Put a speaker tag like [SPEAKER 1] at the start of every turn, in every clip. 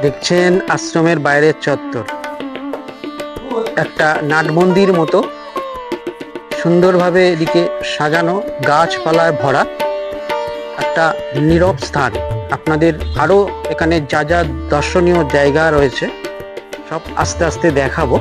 [SPEAKER 1] দেখছেন আশ্রমের বাইরের চত্বর, একটা নাটমন্দির মতো সুন্দরভাবে এদিকে সাজানো, গাছপালায় ভরা একটা নীরব স্থান। আপনাদের আরো এখানে যা যা দর্শনীয় জায়গা রয়েছে সব আস্তে আস্তে দেখাবো।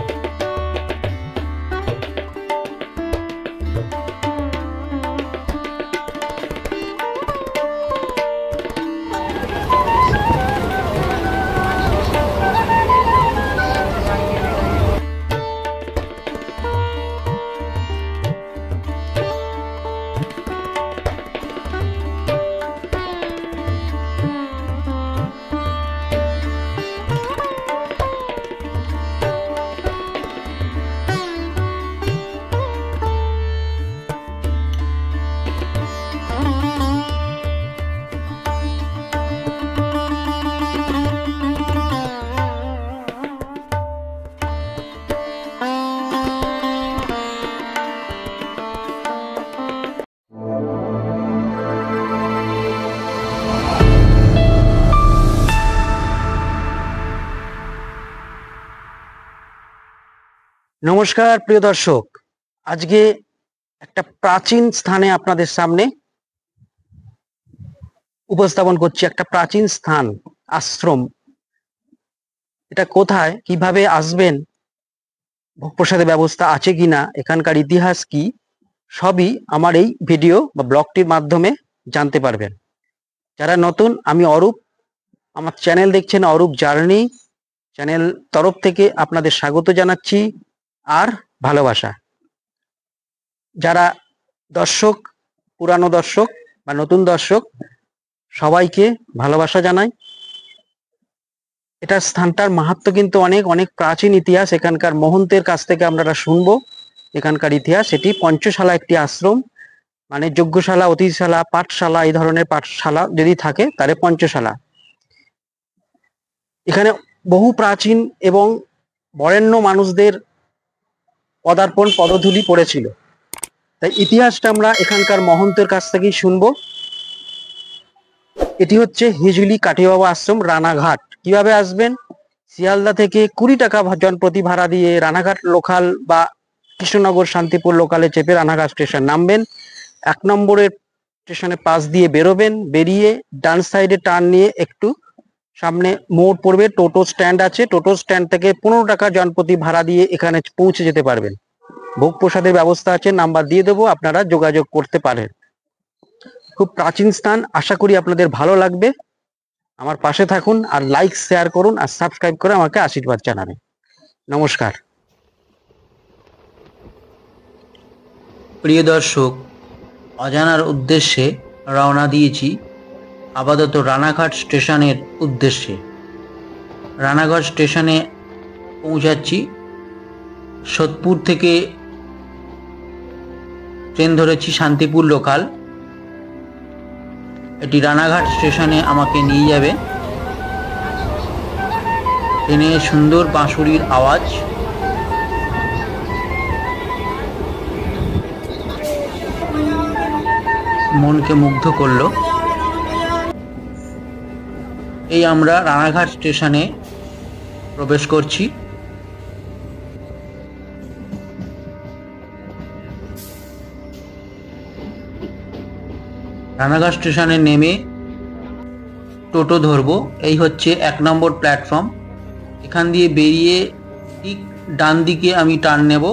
[SPEAKER 1] নমস্কার প্রিয় দর্শক, আজকে একটা প্রাচীন স্থানে আপনাদের সামনে উপস্থাপন করছি। একটা প্রাচীন স্থান, আশ্রম। এটা কোথায়, কিভাবে আসবেন, ভোগ প্রসাদের ব্যবস্থা আছে কিনা, এখানকার ইতিহাস কি, সবই আমার এই ভিডিও বা ব্লগটির মাধ্যমে জানতে পারবেন। যারা নতুন, আমি অরূপ, আমার চ্যানেল দেখছেন অরূপ জার্নি, চ্যানেল তরফ থেকে আপনাদের স্বাগত জানাচ্ছি আর ভালোবাসা। যারা দর্শক, পুরানো দর্শক বা নতুন দর্শক, সবাইকে ভালোবাসা জানাই। এটা স্থানটার মাহাত্ম্য কিন্তু অনেক অনেক প্রাচীন ইতিহাস। এখানকার মহন্তের কাছ থেকে আমরা শুনবো এখানকার ইতিহাস। এটি পঞ্চশালা একটি আশ্রম, মানে যজ্ঞশালা, অতিথিশালা, পাঠশালা, এই ধরনের পাঠশালা যদি থাকে তাহলে পঞ্চশালা। এখানে বহু প্রাচীন এবং বরেণ্য মানুষদের পদার্পণ, পদধূলি পড়েছিল। তাই ইতিহাসটা আমরা এখানকার মহন্তের কাছ থেকেই শুনবো। এটি হচ্ছে হিজুলি কাঠিবাবা আশ্রম, রানাঘাট। কিভাবে আসবেন? শিয়ালদা থেকে 20 টাকা জনপ্রতি ভাড়া দিয়ে রানাঘাট লোকাল বা কৃষ্ণনগর শান্তিপুর লোকালে চেপে রানাঘাট স্টেশন নামবেন। 1 নম্বরের স্টেশনের পাশ দিয়ে বেরোবেন, বেরিয়ে ডান সাইডে টার্ন নিয়ে একটু সামনে মোড় পড়বে, টোটো স্ট্যান্ড আছে। টোটো স্ট্যান্ড থেকে 15 টাকা জনপ্রতি ভাড়া দিয়ে এখানে পৌঁছে যেতে পারবেন। ভোগ প্রসাদের ব্যবস্থা আছে, নাম্বার দিয়ে দেবো, আপনারা যোগাযোগ করতে পারেন। খুব প্রাচীন স্থান, আশা করি আপনাদের ভালো লাগবে। আমার পাশে থাকুন আর লাইক, শেয়ার করুন আর সাবস্ক্রাইব করে আমাকে আশীর্বাদ জানাবেন। নমস্কার।
[SPEAKER 2] প্রিয় দর্শক, অজানার উদ্দেশ্যে রওনা দিয়েছি আপাতত রানাঘাট স্টেশনের উদ্দেশ্যে। রানাঘাট স্টেশনে পৌঁছাচ্ছি। সোদপুর থেকে ট্রেন ধরেছি শান্তিপুর লোকাল। এটি রানাঘাট স্টেশনে আমাকে নিয়ে যাবে। ট্রেনে সুন্দর বাঁশুড়ির আওয়াজ, মনকে মুগ্ধ করলো। এই আমরা রানাঘাট স্টেশনে প্রবেশ করছি। রানাঘাট স্টেশনে নেমে টোটো ধরবো। এই হচ্ছে 1 নম্বর প্ল্যাটফর্ম। এখান দিয়ে বেরিয়ে ঠিক ডান দিকে আমি টার্ন নেব।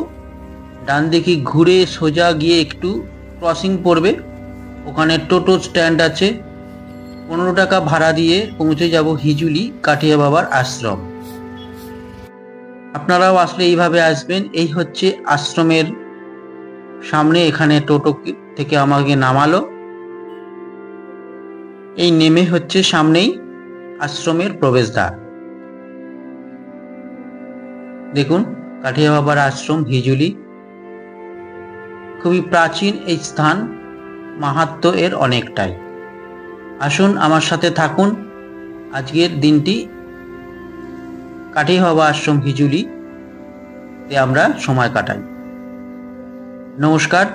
[SPEAKER 2] ডান দিকে ঘুরে সোজা গিয়ে একটু ক্রসিং পড়বে, ওখানে টোটো স্ট্যান্ড আছে। 15 টাকা ভাড়া দিয়ে পৌঁছে যাব হিজুলি কাঠিয়া বাবার আশ্রম। আপনারাও আসলে এইভাবে আসবেন। এই হচ্ছে আশ্রমের সামনে, এখানে টোটো থেকে আমাকে নামালো। এই নেমে হচ্ছে সামনেই আশ্রমের প্রবেশদ্বার। দেখুন, কাঠিয়া বাবার আশ্রম হিজুলি। খুবই প্রাচীন এই স্থান, মাহাত্ম্য এর অনেকটাই। আসুন আমার সাথে থাকুন। আজকের দিনটি কাঠিয়া বাবা আশ্রম হিজুলি আমরা সময় কাটাই। নমস্কার।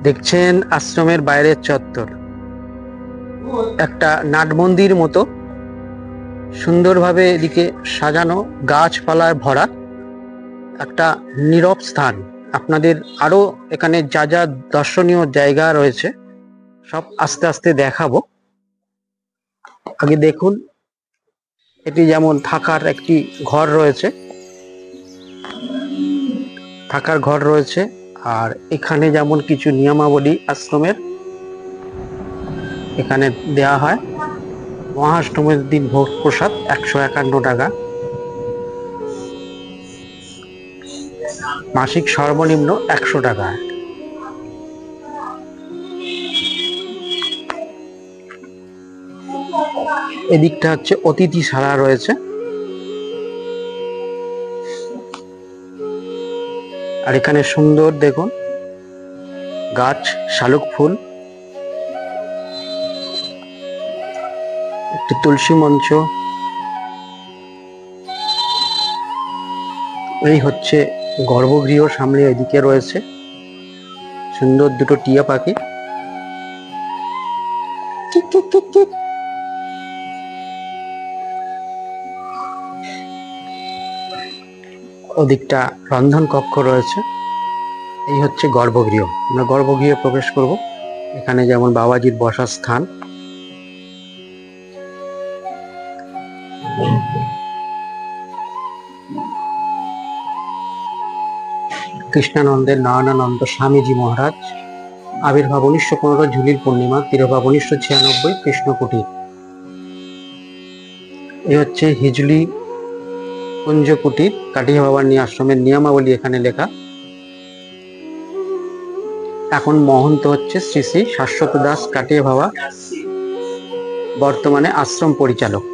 [SPEAKER 1] দেখছেন আশ্রমের বাইরের চত্বর, একটা নাট মন্দির মতো সুন্দরভাবে এদিকে সাজানো, গাছপালায় ভরা একটা নীরব স্থান। আপনাদের আরো এখানে যা যা দর্শনীয় জায়গা রয়েছে সব আস্তে আস্তে দেখাবো। আগে দেখুন, এটি যেমন থাকার একটি ঘর রয়েছে, থাকার ঘর রয়েছে, আর এখানে যেমন কিছু নিয়মাবলী আশ্রমের এখানে দেয়া হয়। মহাষ্টমীর দিন ভোগ প্রসাদ 151 টাকা, মাসিক সর্বনিম্ন 100 টাকা। এদিকটা হচ্ছে অতিথিশালা রয়েছে, আর এখানে সুন্দর দেখুন গাছ, শালুক ফুল, একটি তুলসী মঞ্চ। এই হচ্ছে গর্ভগৃহ, সামনে এদিকে রয়েছে সুন্দর দুটো টিয়া পাখি। Kick kick kick kick. ওদিকটা রন্ধন কক্ষ রয়েছে। এই হচ্ছে গর্ভগৃহ। আমরা গর্ভগৃহে প্রবেশ করব। এখানে যেমন বাবাজির বসার স্থান, কৃষ্ণানন্দের নয়নানন্দ স্বামীজি মহারাজ, আবির্ভাব 1915, ঝুলির পূর্ণিমা, তিরোভাব 1996, কৃষ্ণ কুটির। এই হচ্ছে হিজলি কুঞ্জ কুটির, কাটিয়া বাবার আশ্রমের নিয়মাবলী এখানে লেখা। এখন মহন্ত হচ্ছে শ্রী শ্রী শাশ্বত দাস কাটিয়া বাবা, বর্তমানে আশ্রম পরিচালক।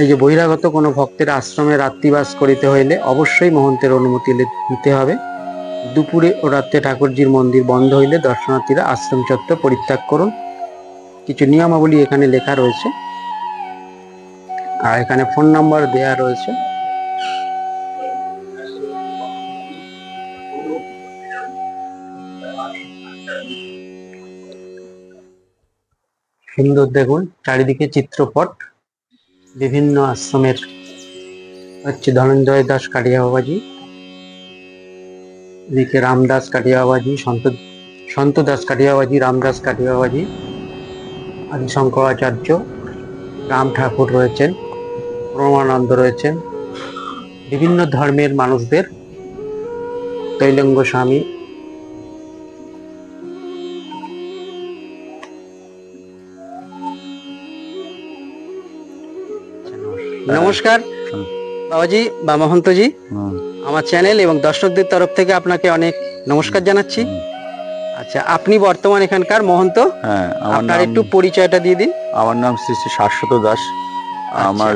[SPEAKER 1] এই যে বহিরাগত কোনো ভক্তের আশ্রমে রাত্রিবাস করিতে হইলে অবশ্যই মহন্তের অনুমতি নিতে হবে। দুপুরে ও রাত্রে ঠাকুরজির মন্দির বন্ধ হইলে দর্শনার্থীরা আশ্রম চত্বর পরিত্যাগ করুন। কিছু নিয়মাবলী এখানে লেখা রয়েছে, আর এখানে ফোন নাম্বার দেয়া রয়েছে। সুন্দর দেখুন চারিদিকে চিত্রপট, বিভিন্ন আশ্রমের হচ্ছে ধনঞ্জয় দাস কাটিয়া বাবাজি, এদিকে রামদাস কাটিয়া বাবাজি, সন্ত দাস কাটিয়া বাবাজি, রামদাস কাটিয়া বাবাজি, আদি শঙ্করাচার্য, রাম ঠাকুর রয়েছেন, প্রমানন্দ রয়েছেন, বিভিন্ন ধর্মের মানুষদের, তৈলঙ্গ স্বামী, নমস্কার বাবাজি বা মহন্তজি, আমার চ্যানেল এবং দর্শকদের তরফ থেকে আপনাকে অনেক নমস্কার জানাচ্ছি। আচ্ছা, আপনি বর্তমান এখানকার মহন্ত।
[SPEAKER 3] হ্যাঁ,
[SPEAKER 1] আপনার একটু পরিচয়টা দিয়ে দিন।
[SPEAKER 3] আমার নাম শ্রী শ্রী শাশ্বত দাস। আমার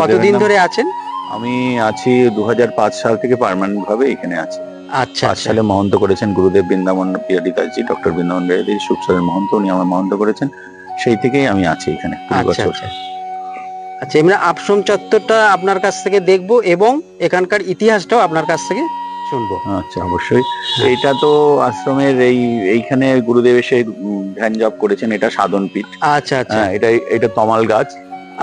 [SPEAKER 1] কতদিন ধরে আছেন?
[SPEAKER 3] আমি আছি 2005 সাল থেকে পার্মানেন্ট ভাবে এখানে আছি।
[SPEAKER 1] আচ্ছা,
[SPEAKER 3] 5 সালে মহন্ত করেছেন গুরুদেব বৃন্দাবন বিহারী দাসজি, ডক্টর বৃন্দাবন বিহারী দাসজি সুখসরের মহন্ত, উনি আমার মহন্ত করেছেন। সেই থেকেই আমি আছি এখানে 20 বছর।
[SPEAKER 1] আচ্ছা, এমনি আশ্রম চত্বরটা আপনার কাছ থেকে দেখবো এবং এখানকার ইতিহাসটাও আপনার কাছ থেকে শুনবো।
[SPEAKER 3] আচ্ছা, অবশ্যই। এইটা তো আশ্রমের এইখানে গুরুদেব এসে ধ্যান জপ করেছেন, এটা সাধন পীঠ।
[SPEAKER 1] আচ্ছা আচ্ছা,
[SPEAKER 3] এটা তমাল গাছ।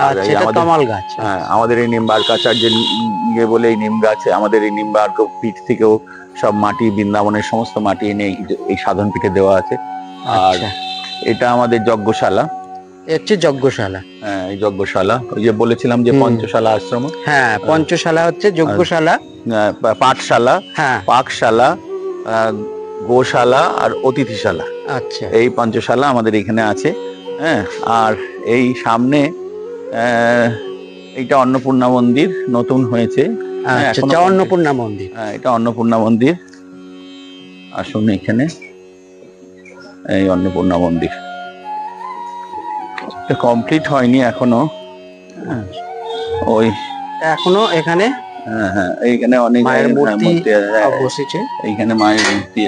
[SPEAKER 1] আচ্ছা, এটা তমাল গাছ।
[SPEAKER 3] হ্যাঁ, আমাদের এই নিম্বার্কাচার্যের ইয়ে বলে এই নিম গাছ, আমাদের এই নিম্বার্ক পীঠ থেকেও সব মাটি, বৃন্দাবনের সমস্ত মাটি এনে এই সাধন পীঠে দেওয়া আছে। আর এটা আমাদের যজ্ঞশালা,
[SPEAKER 1] হচ্ছে যজ্ঞশালা।
[SPEAKER 3] হ্যাঁ, এই যজ্ঞশালা, ওই যে বলেছিলাম যে পঞ্চশালা আশ্রম।
[SPEAKER 1] হ্যাঁ, পঞ্চশালা হচ্ছে যজ্ঞশালা,
[SPEAKER 3] পাঠশালা,
[SPEAKER 1] হ্যাঁ,
[SPEAKER 3] পাকশালা, গোশালা আর অতিথিশালা।
[SPEAKER 1] আচ্ছা,
[SPEAKER 3] এই পঞ্চশালা আমাদের এখানে আছে। হ্যাঁ, আর এই সামনে এইটা অন্নপূর্ণা মন্দির নতুন হয়েছে।
[SPEAKER 1] আচ্ছা, অন্নপূর্ণা মন্দির।
[SPEAKER 3] হ্যাঁ, এটা অন্নপূর্ণা মন্দির। আসুন এখানে, এই অন্নপূর্ণা মন্দির কমপ্লিট হয়নি এখনো। ওই
[SPEAKER 1] এখনো এখানে,
[SPEAKER 3] হ্যাঁ, এইখানে অনেক
[SPEAKER 1] মায়ের মূর্তি বসেছে।
[SPEAKER 3] এইখানে মায়ের মূর্তি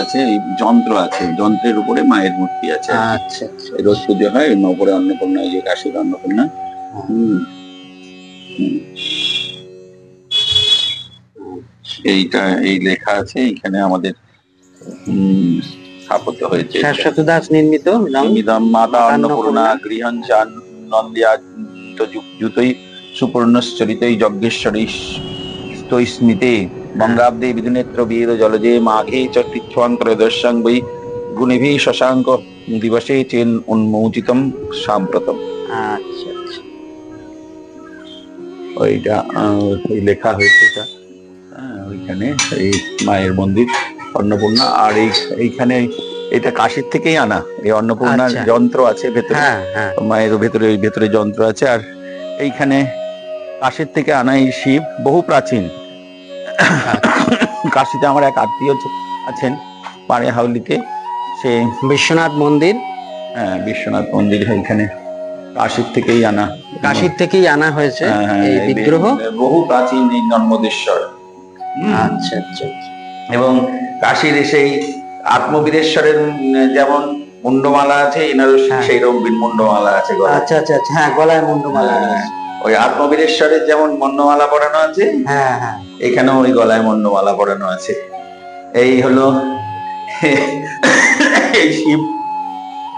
[SPEAKER 3] আছে, এই যন্ত্র আছে, যন্ত্রের উপরে মায়ের মূর্তি আছে।
[SPEAKER 1] আচ্ছা,
[SPEAKER 3] রোজ পুজো হয়, উপরে অন্নপূর্ণা, এই যে কাশীর অন্নপূর্ণা। এইটা এই লেখা আছে এইখানে আমাদের স্থাপিত হয়েছে।
[SPEAKER 1] শাশ্বত দাস নির্মিত
[SPEAKER 3] ইদম মাতা অন্নপূর্ণা গৃহং চান নন্দিয়া জুতৈ সুপর্ণশ্চরিতৈ যজ্ঞেশ্বরী স্তৈ স্মিতে বঙ্গাব্দে বিধুনেত্র বীর জলজে মাঘে চ তীর্থান্তরদর্শং বৈ গুণিভি শশাঙ্ক দিবসে চেন উন্মোচিতম সাম্প্রতম।
[SPEAKER 1] আচ্ছা আচ্ছা,
[SPEAKER 3] ওইটা ওই লেখা হয়েছে এটা ওইখানে এই মায়ের মন্দির অন্নপূর্ণা। আর এইখানে এটা কাশীর থেকেই আনা এই অন্নপূর্ণার
[SPEAKER 1] আচ্ছা।
[SPEAKER 3] যন্ত্র আছে ভেতরে,
[SPEAKER 1] হ্যাঁ হ্যাঁ,
[SPEAKER 3] মায়ের ভেতরে ওই ভেতরে যন্ত্র আছে। আর এইখানে কাশীর থেকে আনা এই শিব বহু প্রাচীন। কাশীতে আমার এক আত্মীয় আছেন পাড়ে হাউলিতে, সে
[SPEAKER 1] বিশ্বনাথ মন্দির,
[SPEAKER 3] হ্যাঁ বিশ্বনাথ মন্দির এইখানে কাশীর থেকেই আনা,
[SPEAKER 1] কাশীর থেকেই আনা হয়েছে এই বিগ্রহ,
[SPEAKER 3] বহু প্রাচীন এই নর্মদেশ্বর।
[SPEAKER 1] আচ্ছা আচ্ছা,
[SPEAKER 3] এবং কাশীর সেই আত্মবীরেশ্বরের যেমন মুন্ডমালা আছে, এনারও সেই রকম মুন্ডমালা আছে গলায়।
[SPEAKER 1] আচ্ছা আচ্ছা আচ্ছা, হ্যাঁ গলায় মুন্ডমালা,
[SPEAKER 3] ওই আত্মবীরেশ্বরের যেমন মুন্ডমালা পরানো আছে,
[SPEAKER 1] হ্যাঁ হ্যাঁ,
[SPEAKER 3] এখানেও ওই গলায় মুন্ডমালা পরানো আছে। এই হলো এই শিব।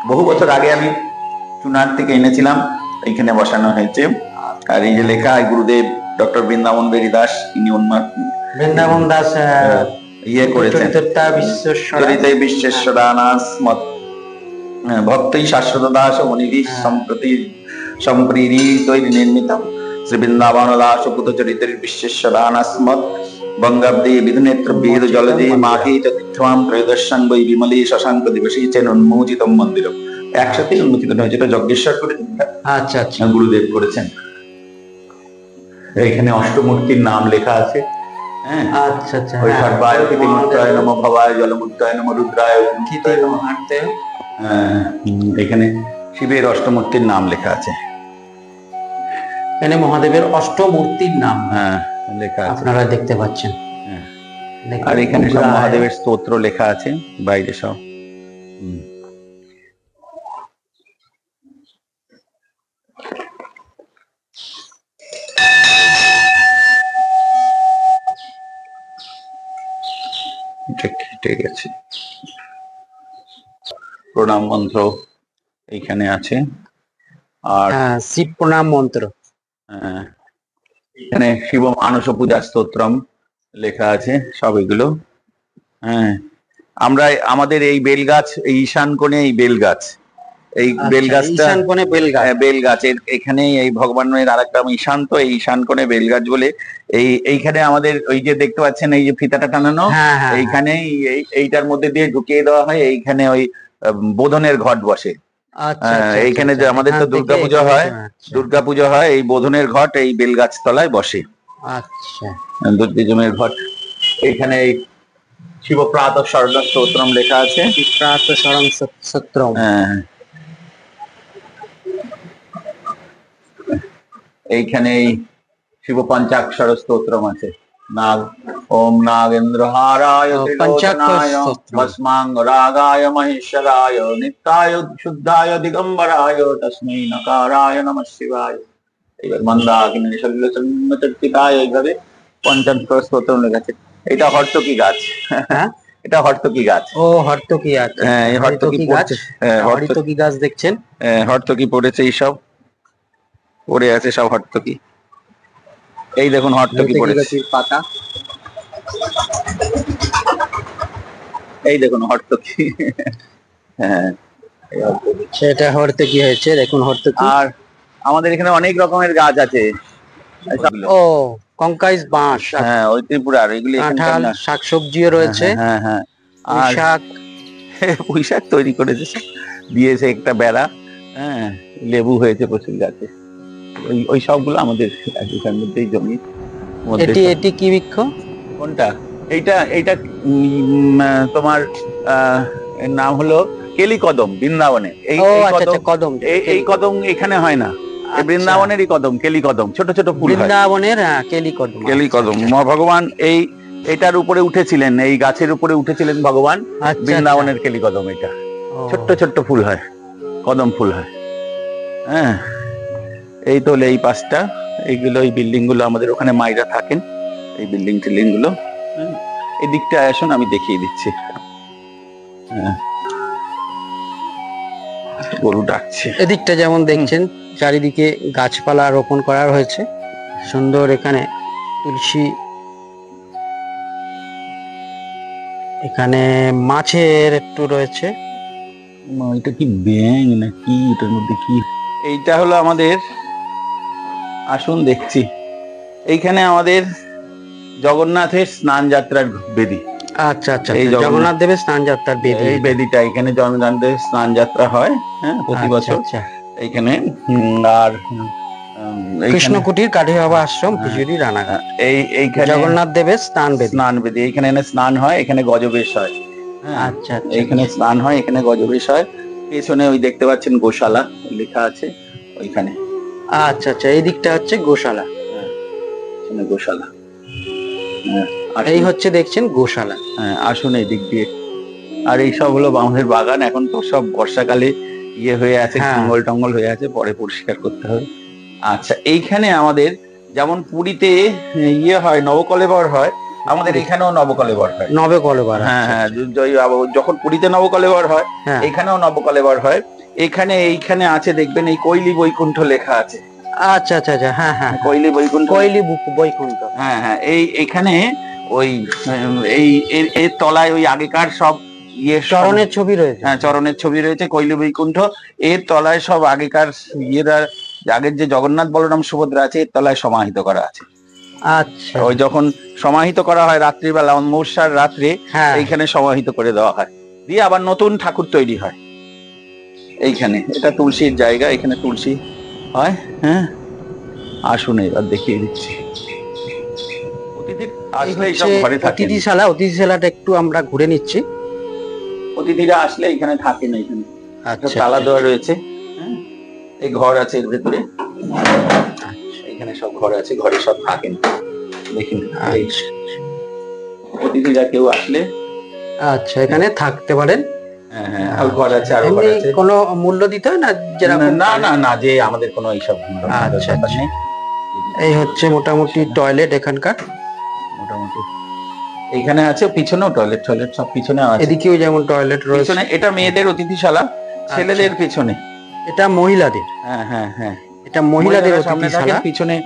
[SPEAKER 3] বহু বছর আগে আমি চুনার থেকে এনেছিলাম, এইখানে বসানো হয়েছে। আর এই যে লেখা গুরুদেব ডক্টর বৃন্দাবন বেরি দাস, ইনি
[SPEAKER 1] বৃন্দাবন দাস
[SPEAKER 3] ইয়ে করেছেন চরিতাই বিশ্বেশ্বরানাস্মৎ ভক্তই শাশ্বত দাস মুনিভি সম্প্রতি সম্প্রীড়িতৈ নির্মিতম শ্রী বৃন্দাবন দাস পুত চরিতের বিশ্বেশ্বরানাস্মৎ বঙ্গাব্দে বিধুনেত্র বেদ জলদে মাঘে চতুর্থম ত্রয়োদশাং বৈ বিমলে শশাঙ্ক দিবসে চেন উন্মোচিতম মন্দিরম। একসাথে উন্মোচিত হয়েছে, এটা যজ্ঞেশ্বর করেছেন।
[SPEAKER 1] আচ্ছা আচ্ছা,
[SPEAKER 3] গুরুদেব করেছেন। এখানে অষ্টমূর্তির নাম লেখা আছে। হ্যাঁ
[SPEAKER 1] আচ্ছা আচ্ছা,
[SPEAKER 3] ওই সর্বায় কৃতিমূর্তায় নমঃ ভবায় জলমূর্তায় নমঃ রুদ্রায় এখানে শিবের অষ্টমূর্তির নাম লেখা আছে।
[SPEAKER 1] এখানে মহাদেবের অষ্টমূর্তির নাম
[SPEAKER 3] হ্যাঁ লেখা আছে,
[SPEAKER 1] আপনারা দেখতে পাচ্ছেন।
[SPEAKER 3] আর এখানে সব মহাদেবের স্তোত্র লেখা আছে বাইরে সব। কেটে গেছে। প্রণাম মন্ত্র এইখানে আছে। আর
[SPEAKER 1] শিব প্রণাম মন্ত্র
[SPEAKER 3] এখানে শিব মানস পূজা স্তোত্রম লেখা আছে সব এগুলো। হ্যাঁ আমরা আমাদের এই বেলগাছ, এই ঈশান কোণে এই বেলগাছ, এই বেলগাছটা বেলগাছ এখানে এই ভগবানের আর একটা ঈশান্ত, এই ঈশান কোণে বেলগাছ বলে এইখানে আমাদের ওই যে দেখতে পাচ্ছেন এই যে ফিতাটা টানানো, এইখানে এইটার মধ্যে দিয়ে ঢুকিয়ে দেওয়া হয়। এইখানে ওই বোধনের ঘট বসে। এইখানে যে আমাদের তো দুর্গাপূজা হয়, দুর্গাপূজা হয়, এই বোধনের ঘট এই বেলগাছ তলায় বসে। আচ্ছা, দুর্গেজমের ঘট। এখানে এই শিব প্রাত স্বর্ণ স্তোত্রম লেখা আছে।
[SPEAKER 1] প্রাত স্বর্ণ স্তোত্রম,
[SPEAKER 3] এইখানে শিব পঞ্চাক্ষর স্তোত্রম আছে। নাগ ওম নাগেন্দ্রহারায় ত্রিলোচনায় ভস্মাঙ্গ রাগায় মহেশ্বরায় নিত্যায় শুদ্ধায় দিগম্বরায় তস্मै নকারায় নমঃ শিবায়। এইবার মন্দাকিনী সল্লচন্দ্রচর্চিতায়, এইভাবে পঞ্চাক্ষর স্তোত্রম লেখা আছে। এটা হর্তকি গাছ, এটা হর্তকি গাছ।
[SPEAKER 1] ও হর্তকি গাছ,
[SPEAKER 3] হ্যাঁ এই হর্তকি গাছ,
[SPEAKER 1] হর্তকি গাছ দেখছেন,
[SPEAKER 3] হর্তকি পড়েছে, এইসব পড়ে আছে সব হর্তকি। এই দেখুন হর্তকি পড়েছে,
[SPEAKER 1] পাতা,
[SPEAKER 3] এই দেখুন হর্তকি। হ্যাঁ
[SPEAKER 1] সেটা হর্তকি হয়েছে, দেখুন হর্তকি।
[SPEAKER 3] আর আমাদের এখানে অনেক রকমের গাছ আছে।
[SPEAKER 1] ও কঙ্কাইজ বাঁশ,
[SPEAKER 3] হ্যাঁ ওই ত্রিপুরার এগুলি।
[SPEAKER 1] কাঁঠাল, শাকসবজিও রয়েছে।
[SPEAKER 3] হ্যাঁ হ্যাঁ,
[SPEAKER 1] আর শাক,
[SPEAKER 3] পুঁই শাক তৈরি করেছে, দিয়েছে একটা বেড়া। হ্যাঁ লেবু হয়েছে প্রচুর গাছে। ওই সবগুলো আমাদের এখান মধ্যেই জমি।
[SPEAKER 1] এটি কি বৃক্ষ?
[SPEAKER 3] কোনটা? এইটা তোমার এর নাম হলো কেলি কদম। বৃন্দাবনে এই কদম এখানে হয় না, বৃন্দাবনেরই কদম, কেলি কদম, ছোট ছোট ফুল।
[SPEAKER 1] বৃন্দাবনের কেলি কদম,
[SPEAKER 3] কেলি কদম। ভগবান এইটার উপরে উঠেছিলেন, এই গাছের উপরে উঠেছিলেন ভগবান। বৃন্দাবনের কেলি কদম, এটা ছোট্ট ছোট্ট ফুল হয়, কদম ফুল হয়। হ্যাঁ এই তো হলো এই পাঁচটা, এইগুলো এই বিল্ডিং গুলো আমাদের ওখানে মাইরা থাকেন, এই বিল্ডিং টিল্ডিং গুলো। এই দিকটা আসুন, আমি দেখিয়ে দিচ্ছি। হ্যাঁ, গরু ডাকছে।
[SPEAKER 1] এদিকটা যেমন দেখছেন চারিদিকে গাছপালা রোপণ করা হয়েছে, সুন্দর। এখানে তুলসী, এখানে মাছের একটু রয়েছে।
[SPEAKER 3] এটা কি ব্যাঙ না কি, এটার মধ্যে কি? এইটা হলো আমাদের, আসুন দেখছি, এইখানে আমাদের জগন্নাথের স্নান যাত্রার বেদি।
[SPEAKER 1] আচ্ছা আচ্ছা,
[SPEAKER 3] এই
[SPEAKER 1] জগন্নাথ দেবের স্নান যাত্রার বেদি।
[SPEAKER 3] এই বেদিটা, এখানে জগন্নাথ দেবের স্নান যাত্রা হয়, হ্যাঁ, প্রতি বছর এইখানে। আর
[SPEAKER 1] কৃষ্ণ কুটির কাঠি বাবা আশ্রম, পিচুরি, রানাঘাট।
[SPEAKER 3] এইখানে
[SPEAKER 1] জগন্নাথ দেবের স্নান বেদি।
[SPEAKER 3] স্নান বেদি, এইখানে স্নান হয়, এখানে গজবেশ হয়।
[SPEAKER 1] আচ্ছা,
[SPEAKER 3] এখানে স্নান হয়, এখানে গজবেশ হয়। পেছনে ওই দেখতে পাচ্ছেন গোশালা লেখা আছে ওইখানে।
[SPEAKER 1] আচ্ছা আচ্ছা, এই দিকটা হচ্ছে গোশালা।
[SPEAKER 3] গোশালা,
[SPEAKER 1] এই হচ্ছে দেখছেন গোশালা।
[SPEAKER 3] হ্যাঁ, আসুন এই দিক দিয়ে। আর এই সব হলো আমাদের বাগান। এখন তো সব বর্ষাকালে ইয়ে হয়ে আছে, জঙ্গল টঙ্গল হয়ে আছে, পরে পরিষ্কার করতে হবে। আচ্ছা, এইখানে আমাদের যেমন পুরীতে ইয়ে হয়, নবকলেবর হয়, আমাদের এখানেও নবকলেবর হয়।
[SPEAKER 1] নবকলেবর,
[SPEAKER 3] হ্যাঁ হ্যাঁ, যখন পুরীতে নবকলেবর হয়, এখানেও নবকলেবর হয়। এইখানে আছে দেখবেন, এই কৈলি বৈকুণ্ঠ লেখা আছে।
[SPEAKER 1] আচ্ছা আচ্ছা আচ্ছা, হ্যাঁ হ্যাঁ,
[SPEAKER 3] কৈলি বৈকুণ্ঠ,
[SPEAKER 1] কৈলি বৈকুণ্ঠ।
[SPEAKER 3] হ্যাঁ হ্যাঁ, এইখানে ওই এর তলায় ওই আগেকার সব
[SPEAKER 1] চরণের ছবি রয়েছে।
[SPEAKER 3] হ্যাঁ, চরণের ছবি রয়েছে, কৈলি বৈকুণ্ঠ। এর তলায় সব আগেকার ইয়েরা, আগের যে জগন্নাথ বলরাম সুভদ্রা আছে, এর তলায় সমাহিত করা আছে।
[SPEAKER 1] আচ্ছা,
[SPEAKER 3] ওই যখন সমাহিত করা হয় রাত্রিবেলা, অমাবস্যার রাত্রে এইখানে সমাহিত করে দেওয়া হয়, দিয়ে আবার নতুন ঠাকুর তৈরি হয় এইখানে। এটা তুলসীর জায়গা, এখানে তুলসী হয়। হ্যাঁ, আসুন এবার দেখিয়ে দিচ্ছি।
[SPEAKER 1] অতিথিশালা, অতিথিশালাটা একটু আমরা ঘুরে নিচ্ছি।
[SPEAKER 3] অতিথিরা আসলে এখানে থাকে না, এখানে তালা দেওয়া রয়েছে। এই ঘর আছে এর ভেতরে, এখানে সব ঘর আছে, ঘরে সব থাকেন। দেখুন, অতিথিরা কেউ আসলে
[SPEAKER 1] আচ্ছা এখানে থাকতে পারেন।
[SPEAKER 3] হ্যাঁ হ্যাঁ, আর ঘর আছে, আরো ঘর আছে।
[SPEAKER 1] কোনো মূল্য দিতে হয় না?
[SPEAKER 3] না না না, যে আমাদের কোনো এইসব ব্যাপার নেই।
[SPEAKER 1] এই হচ্ছে মোটামুটি টয়লেট এখানকার।
[SPEAKER 3] মোটামুটি এইখানে আছে, পিছনেও টয়লেট সব পিছনে আছে।
[SPEAKER 1] এদিকেও যেমন টয়লেট রয়েছে।
[SPEAKER 3] এটা মেয়েদের অতিথিশালা, ছেলেদের পিছনে।
[SPEAKER 1] এটা মহিলাদের।
[SPEAKER 3] হ্যাঁ হ্যাঁ হ্যাঁ,
[SPEAKER 1] এটা মহিলাদের অতিথিশালা।
[SPEAKER 3] পিছনে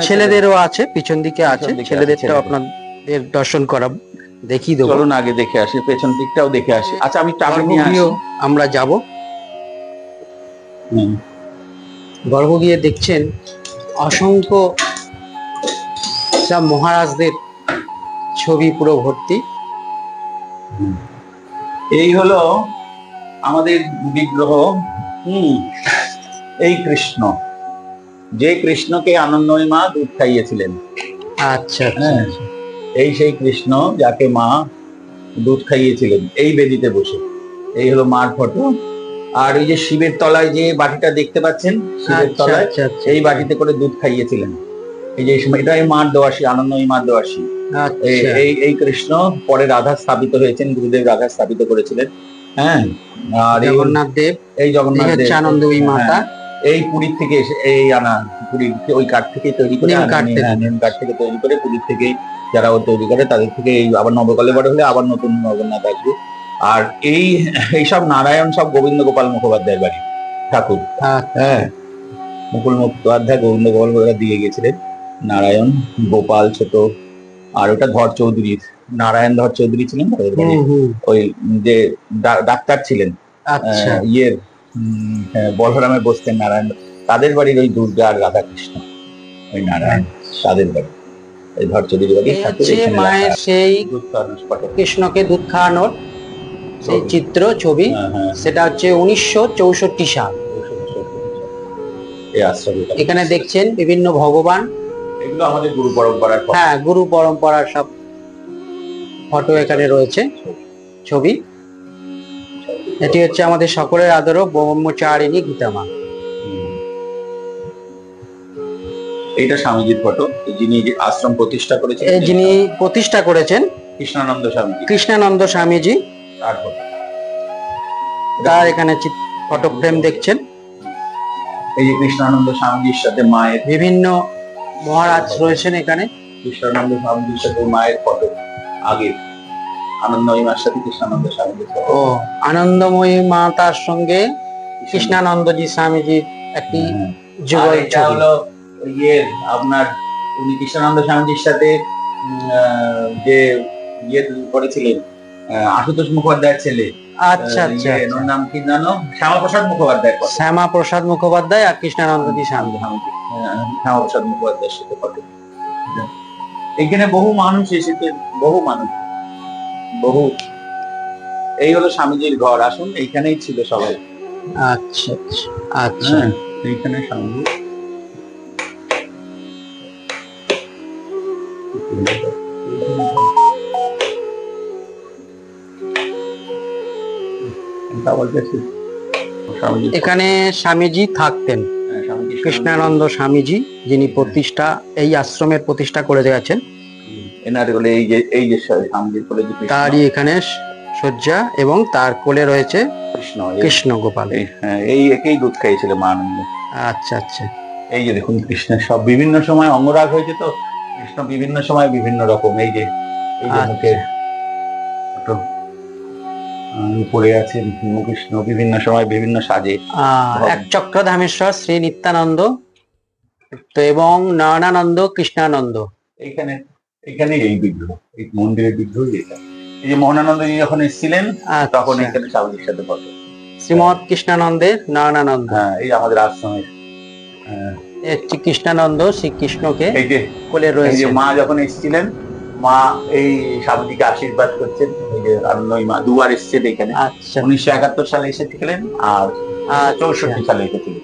[SPEAKER 1] ছেলেদেরও আছে, পিছন দিকে আছে। ছেলেদেরটাও আপনাদের দর্শন করাবো, দেখিয়ে দেবো।
[SPEAKER 3] চলুন আগে দেখে আসি, পেছন দিকটাও দেখে আসি। আচ্ছা, আমি
[SPEAKER 1] আমরা যাব। গর্ভগৃহে দেখছেন অসংখ্য সব মহারাজদের ছবি পুরো ভর্তি।
[SPEAKER 3] এই হলো আমাদের বিগ্রহ। এই কৃষ্ণ, যে কৃষ্ণকে আনন্দময়ী মা দুধ খাইয়েছিলেন।
[SPEAKER 1] আচ্ছা,
[SPEAKER 3] এই সেই কৃষ্ণ যাকে মা দুধ খাইয়েছিলেন, এই বেদিতে বসে। এই হলো মার ফটো। আর ওই যে শিবের তলায় যে বাটিটা দেখতে পাচ্ছেন, শিবের তলায় এই বাটিতে করে দুধ খাইয়েছিলেন। এই যে এটাই মার দোয়াশী, আনন্দময়ী মার দোয়াশী। এই কৃষ্ণ পরে রাধা স্থাপিত হয়েছেন, গুরুদেব রাধা স্থাপিত করেছিলেন। হ্যাঁ, আর
[SPEAKER 1] জগন্নাথ দেব,
[SPEAKER 3] এই জগন্নাথ দেব,
[SPEAKER 1] আনন্দময়ী মাতা
[SPEAKER 3] এই পুরীর থেকে এই আনা, পুরীর ওই কাঠ থেকে তৈরি করে, নিম কাঠ থেকে তৈরি করে, পুরীর থেকে যারা তৈরি করে তাদের থেকে এই আবার নবকলেবর হলে আবার নতুন জগন্নাথ আসবে। আর এইসব নারায়ণ সব গোবিন্দ গোপাল মুখোপাধ্যায়ের বাড়ি ঠাকুর। হ্যাঁ, মুকুল মুখোপাধ্যায় গোবিন্দ গোপাল দিয়ে গেছিলেন। নারায়ণ, গোপাল ছোট, আর ওটা ধর চৌধুরী, নারায়ণ ধর চৌধুরী ছিলেন ওই যে ডাক্তার ছিলেন, ইয়ের বলরামে বসতেন নারায়ণ, তাদের বাড়ির ওই দুর্গা আর রাধাকৃষ্ণ, ওই নারায়ণ তাদের বাড়ি, এই ধর চৌধুরী বাড়ি।
[SPEAKER 1] মায়ের সেই কৃষ্ণকে দুধ খাওয়ানোর সেই চিত্র ছবি, সেটা হচ্ছে 1964 সাল। এখানে দেখছেন বিভিন্ন ভগবান,
[SPEAKER 3] এগুলো আমাদের গুরু পরম্পরার।
[SPEAKER 1] হ্যাঁ, গুরু পরম্পরার সব ফটো এখানে রয়েছে, ছবি। এটি হচ্ছে আমাদের সকলের আদর ব্রহ্মচারিণী গীতা মা।
[SPEAKER 3] এইটা স্বামীজির ফটো, যিনি আশ্রম প্রতিষ্ঠা করেছেন,
[SPEAKER 1] যিনি প্রতিষ্ঠা করেছেন
[SPEAKER 3] কৃষ্ণানন্দ স্বামীজি।
[SPEAKER 1] কৃষ্ণানন্দ স্বামীজি, তার এখানে ফটো ফ্রেম দেখছেন।
[SPEAKER 3] এই যে কৃষ্ণানন্দ স্বামীজির সাথে মায়ের,
[SPEAKER 1] বিভিন্ন মহারাজ রয়েছেন এখানে।
[SPEAKER 3] কৃষ্ণানন্দ স্বামীজির সাথে মায়ের ফটো আগে, আনন্দময়ী মার সাথে কৃষ্ণানন্দ স্বামীজির photo।
[SPEAKER 1] ও আনন্দময়ী মাতার সঙ্গে কৃষ্ণানন্দজি স্বামীজির একটি
[SPEAKER 3] আর
[SPEAKER 1] যুগল
[SPEAKER 3] এটা
[SPEAKER 1] ছবি।
[SPEAKER 3] হলো ইয়ে আপনার, উনি কৃষ্ণানন্দ স্বামীজির সাথে যে ইয়ে করেছিলেন, আশুতোষ মুখোপাধ্যায়ের ছেলে,
[SPEAKER 1] আচ্ছা আচ্ছা
[SPEAKER 3] ইয়ে, ওর নাম কি জানো, শ্যামাপ্রসাদ মুখোপাধ্যায়।
[SPEAKER 1] শ্যামা প্রসাদ মুখোপাধ্যায় আর কৃষ্ণানন্দজি স্বামী।
[SPEAKER 3] শ্যামাপ্রসাদ মুখোপাধ্যায়ের সাথে ফটো। এখানে বহু মানুষ এসেছে, বহু মানুষ, বহু। এই হলো স্বামীজির ঘর, আসুন এইখানেই ছিল সবাই।
[SPEAKER 1] আচ্ছা আচ্ছা আচ্ছা।
[SPEAKER 3] হ্যাঁ, এইখানে স্বামীজি। স্বামীজি,
[SPEAKER 1] এখানে স্বামীজি থাকতেন,
[SPEAKER 3] হ্যাঁ, স্বামীজি
[SPEAKER 1] কৃষ্ণানন্দ স্বামীজি, যিনি প্রতিষ্ঠা, এই আশ্রমের প্রতিষ্ঠা করে গেছেন।
[SPEAKER 3] এনার কোলে এই যে স্বামীজির কোলে যে কৃষ্ণ,
[SPEAKER 1] তারই এখানে শয্যা এবং তার কোলে রয়েছে
[SPEAKER 3] কৃষ্ণ,
[SPEAKER 1] কৃষ্ণ গোপাল।
[SPEAKER 3] হ্যাঁ, এই একেই দুধ খাইয়েছিল মা আনন্দ।
[SPEAKER 1] আচ্ছা আচ্ছা।
[SPEAKER 3] এই যে দেখুন কৃষ্ণের সব বিভিন্ন সময় অঙ্গরাগ হয়েছে, তো কৃষ্ণ বিভিন্ন সময় বিভিন্ন রকম। এই যে মুখের একটু উপরে আছে কৃষ্ণ, বিভিন্ন সময় বিভিন্ন সাজে।
[SPEAKER 1] এক চক্রধামেশ্বর শ্রী নিত্যানন্দ তো এবং নয়নানন্দ কৃষ্ণানন্দ।
[SPEAKER 3] এখানে এই বিগ্রহ, এই মন্দিরের বিগ্রহ এটা। এই যে মোহনানন্দজি যখন এসেছিলেন তখন
[SPEAKER 1] আচ্ছা।
[SPEAKER 3] এখানে স্বামীজির সাথে ফটো।
[SPEAKER 1] শ্রীমৎ কৃষ্ণানন্দের নয়নানন্দ।
[SPEAKER 3] হ্যাঁ, এই আমাদের আশ্রমের
[SPEAKER 1] একটি কৃষ্ণানন্দ শ্রীকৃষ্ণকে
[SPEAKER 3] এই যে
[SPEAKER 1] কোলে
[SPEAKER 3] এই
[SPEAKER 1] রয়েছে।
[SPEAKER 3] যে মা যখন এসেছিলেন, মা এই স্বামীজিকে আশীর্বাদ করছেন। এই যে আনন্দময়ী মা দুবার এসেছেন এখানে।
[SPEAKER 1] আচ্ছা
[SPEAKER 3] 1971 সালে এসেছিলেন আর 64 সালে এসেছিলেন।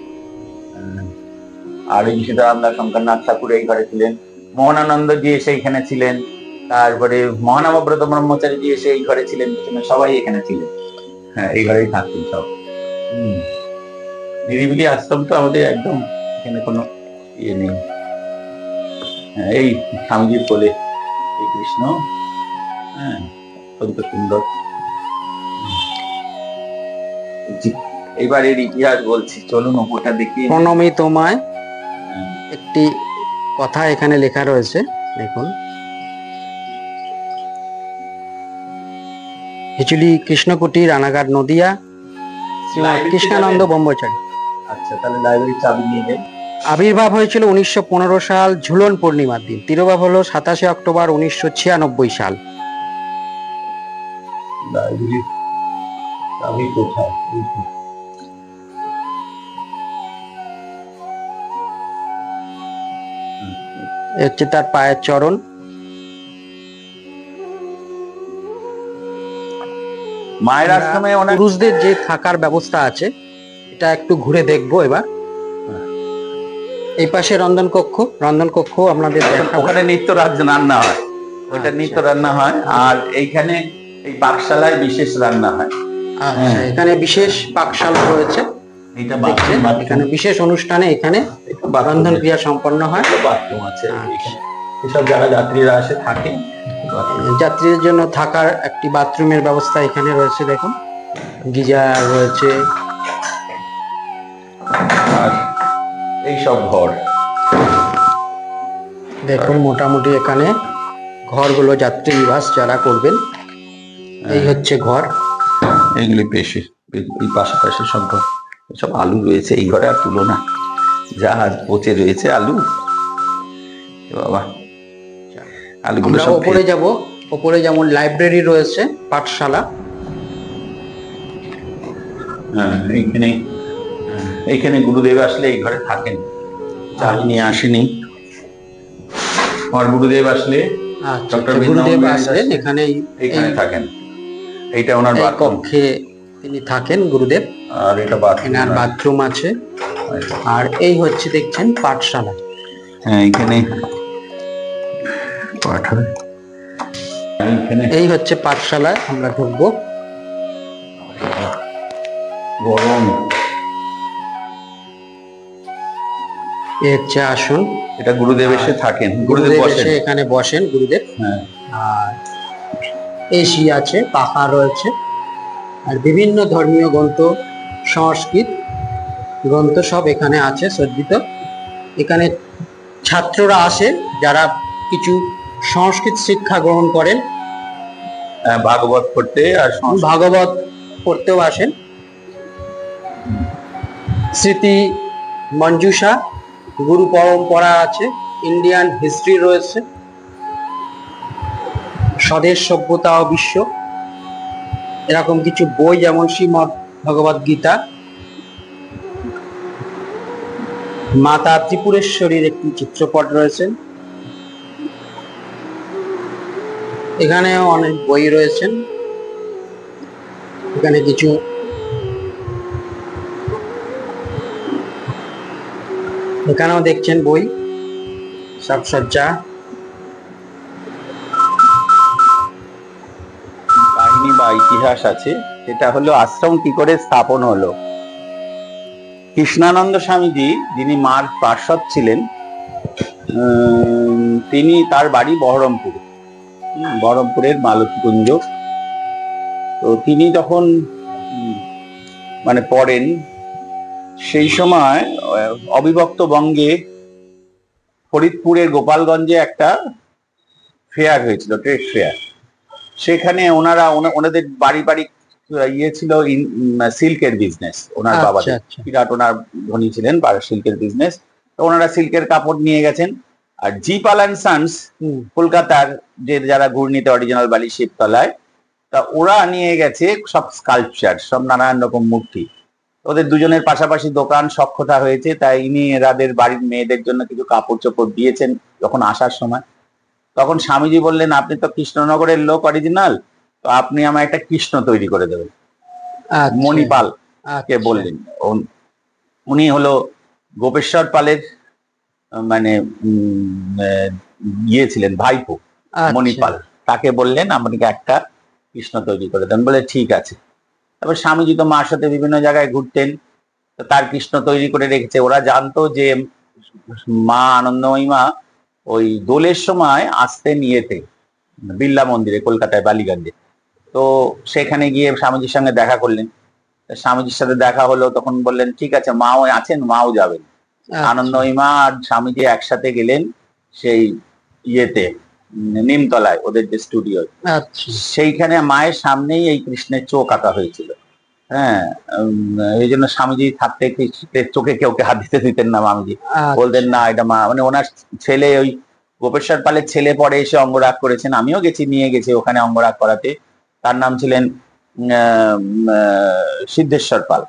[SPEAKER 3] আর এই সীতারামদাস শঙ্করনাথ ঠাকুর এই ঘরে ছিলেন। মোহনানন্দ জি এসে এখানে ছিলেন। তারপরে মহানামব্রত ব্রহ্মচারী জি এসে এই ঘরে ছিলেন, সবাই এখানে ছিলেন। হ্যাঁ, এই ঘরেই থাকতেন সব। নিরিবিলি আশ্রম তো আমাদের একদম, এখানে কোনো ইয়ে নেই। হ্যাঁ, এই স্বামীজির কোলে এই কৃষ্ণ, হ্যাঁ, অত্যন্ত সুন্দর। এবার এর ইতিহাস বলছি, চলুন ওপরটা দেখি।
[SPEAKER 1] প্রণমী তোমায় একটি কথা এখানে লেখা রয়েছে, দেখুন। হিচুলি কৃষ্ণকুটি, রানাঘাট, নদিয়া, শ্রীমৎ কৃষ্ণানন্দ ব্রহ্মচারী।
[SPEAKER 3] আচ্ছা, তাহলে লাইব্রেরির চাবি নিয়ে যাই।
[SPEAKER 1] আবির্ভাব হয়েছিল 1915 সাল ঝুলন পূর্ণিমার দিন। তিরোভাব হলো 27 অক্টোবর 1996 সাল।
[SPEAKER 3] লাইব্রেরির চাবি কোথায়?
[SPEAKER 1] হচ্ছে তার পায়ের চরণ।
[SPEAKER 3] মায়ের আশ্রমে অনেক
[SPEAKER 1] পুরুষদের যে থাকার ব্যবস্থা আছে, এটা একটু ঘুরে দেখবো এবার। এই পাশে রন্ধন কক্ষ আপনাদের দেখাবো।
[SPEAKER 3] ওখানে নিত্য রান্না হয়, ওটা নিত্য রান্না হয়। আর এইখানে এই পাকশালায় বিশেষ রান্না হয়।
[SPEAKER 1] আচ্ছা, এখানে বিশেষ পাকশালা রয়েছে।
[SPEAKER 3] এটা
[SPEAKER 1] দেখছেন, এখানে বিশেষ অনুষ্ঠানে এখানে রন্ধন ক্রিয়া সম্পন্ন হয়।
[SPEAKER 3] বাথরুম আছে এখানে, এসব যারা যাত্রীরা আসে থাকে।
[SPEAKER 1] যাত্রীদের জন্য থাকার একটি বাথরুমের ব্যবস্থা এখানে রয়েছে, দেখুন। গিজার রয়েছে।
[SPEAKER 3] আর এই সব ঘর
[SPEAKER 1] দেখুন, মোটামুটি এখানে ঘরগুলো যাত্রী নিবাস যারা করবেন, এই হচ্ছে ঘর।
[SPEAKER 3] এইগুলি পেশে এই পাশাপাশি সব ঘর। সব আলু রয়েছে এই ঘরে, আর তুলো না, যা পচে রয়েছে আলু। বাবা, আলুগুলো
[SPEAKER 1] আমরা
[SPEAKER 3] সব
[SPEAKER 1] ওপরে যাব। ওপরে যেমন লাইব্রেরি রয়েছে, পাঠশালা।
[SPEAKER 3] হ্যাঁ, এইখানে গুরুদেব আসলে এই ঘরে থাকেন। চাবি নিয়ে আসেনি। আমার গুরুদেব আসলে, ডক্টর
[SPEAKER 1] গুরুদেব আসলেন এখানে
[SPEAKER 3] থাকেন। এইটা ওনার
[SPEAKER 1] কক্ষে তিনি থাকেন, গুরুদেব।
[SPEAKER 3] আর এটা
[SPEAKER 1] এনার বাথরুম আছে। আর এই হচ্ছে দেখছেন পাঠশালা।
[SPEAKER 3] হ্যাঁ, এইখানে পাঠ হয়।
[SPEAKER 1] এই হচ্ছে পাঠশালায় আমরা ঢুকবো।
[SPEAKER 3] গরম।
[SPEAKER 1] এই হচ্ছে আসন।
[SPEAKER 3] এটা গুরুদেব এসে থাকেন,
[SPEAKER 1] গুরুদেব এসে এখানে বসেন, গুরুদেব।
[SPEAKER 3] হ্যাঁ,
[SPEAKER 1] আর এসি আছে, পাখা রয়েছে। আর বিভিন্ন ধর্মীয় গ্রন্থ, সংস্কৃত গ্রন্থ সব এখানে আছে সজ্জিত। এখানে ছাত্ররা আসে যারা কিছু সংস্কৃত শিক্ষা গ্রহণ করেন,
[SPEAKER 3] ভাগবত পড়তে আর
[SPEAKER 1] ভাগবত পড়তেও আসেন। স্মৃতি মঞ্জুষা, গুরু পরম্পরা আছে, ইন্ডিয়ান হিস্ট্রি রয়েছে, স্বদেশ সভ্যতা ও বিশ্ব, এরকম কিছু বই যেমন শ্রীমদ্ ভগবদ গীতা, মাতা ত্রিপুরেশ্বরীর একটি চিত্রপট রয়েছে। এখানেও অনেক বই রয়েছেন। এখানে কিছু এখানেও দেখছেন বই, সাজসজ্জা।
[SPEAKER 3] কাহিনী বা ইতিহাস আছে, সেটা হলো আশ্রম কি করে স্থাপন হলো। কৃষ্ণানন্দ স্বামীজি, যিনি মার পার্ষদ ছিলেন, তিনি, তার বাড়ি বহরমপুর, বহরমপুরের মালতীকুঞ্জ। তো তিনি যখন মানে পড়েন, সেই সময় অবিভক্ত বঙ্গে ফরিদপুরের গোপালগঞ্জে একটা ফেয়ার হয়েছিল, ট্রেড ফেয়ার। সেখানে ওনাদের বাড়ি বাড়ি ইয়ে ছিল, সিল্কের বিজনেস। ওনার বাবা বিরাট, ওনার ধনী ছিলেন, সিল্কের বিজনেস। তো ওনারা সিল্কের কাপড় নিয়ে গেছেন। আর জি পাল অ্যান্ড সন্স, কলকাতার যে যারা ঘূর্ণিতে অরিজিনাল বালি শিবতলায়, তা ওরা নিয়ে গেছে সব স্কাল্পচার, সব নানান রকম মূর্তি। ওদের দুজনের পাশাপাশি দোকান সখ্যতা হয়েছে, তাই ইনি এরাদের বাড়ির মেয়েদের জন্য কিছু কাপড় চোপড় দিয়েছেন যখন আসার সময়। তখন স্বামীজি বললেন, আপনি তো কৃষ্ণনগরের লোক অরিজিনাল, তো আপনি আমায় একটা কৃষ্ণ তৈরি করে দেবেন। মণিপাল কে বললেন, উনি হলো গোপেশ্বর পালের মানে ইয়ে ছিলেন, ভাইপো মণিপাল। তাকে বললেন আমাকে একটা কৃষ্ণ তৈরি করে দেন। বলে ঠিক আছে। তারপর স্বামীজি তো মার সাথে বিভিন্ন জায়গায় ঘুরতেন, তো তার কৃষ্ণ তৈরি করে রেখেছে। ওরা জানতো যে মা আনন্দময়ী মা ওই দোলের সময় আসতেন ইয়েতে, বিড়লা মন্দিরে, কলকাতায় বালিগঞ্জে। তো সেখানে গিয়ে স্বামীজির সঙ্গে দেখা করলেন। স্বামীজির সাথে দেখা হলো, তখন বললেন ঠিক আছে, মাও আছেন, মাও যাবেন। আনন্দময়ী মা আর স্বামীজি একসাথে গেলেন সেই ইয়েতে, নিমতলায় ওদের যে স্টুডিও, সেইখানে মায়ের সামনেই এই কৃষ্ণের চোখ আঁকা হয়েছিল। হ্যাঁ, এই জন্য স্বামীজি থাকতে চোখে কেউ হাত দিতে দিতেন না। মামিজি বলতেন না এটা মা, মানে ওনার ছেলে, ওই গোপেশ্বর পালের ছেলে পরে এসে অঙ্গরাগ করেছেন। আমিও গেছি, নিয়ে গেছি ওখানে অঙ্গরাগ করাতে। তার নাম ছিলেন সিদ্ধেশ্বর পাল।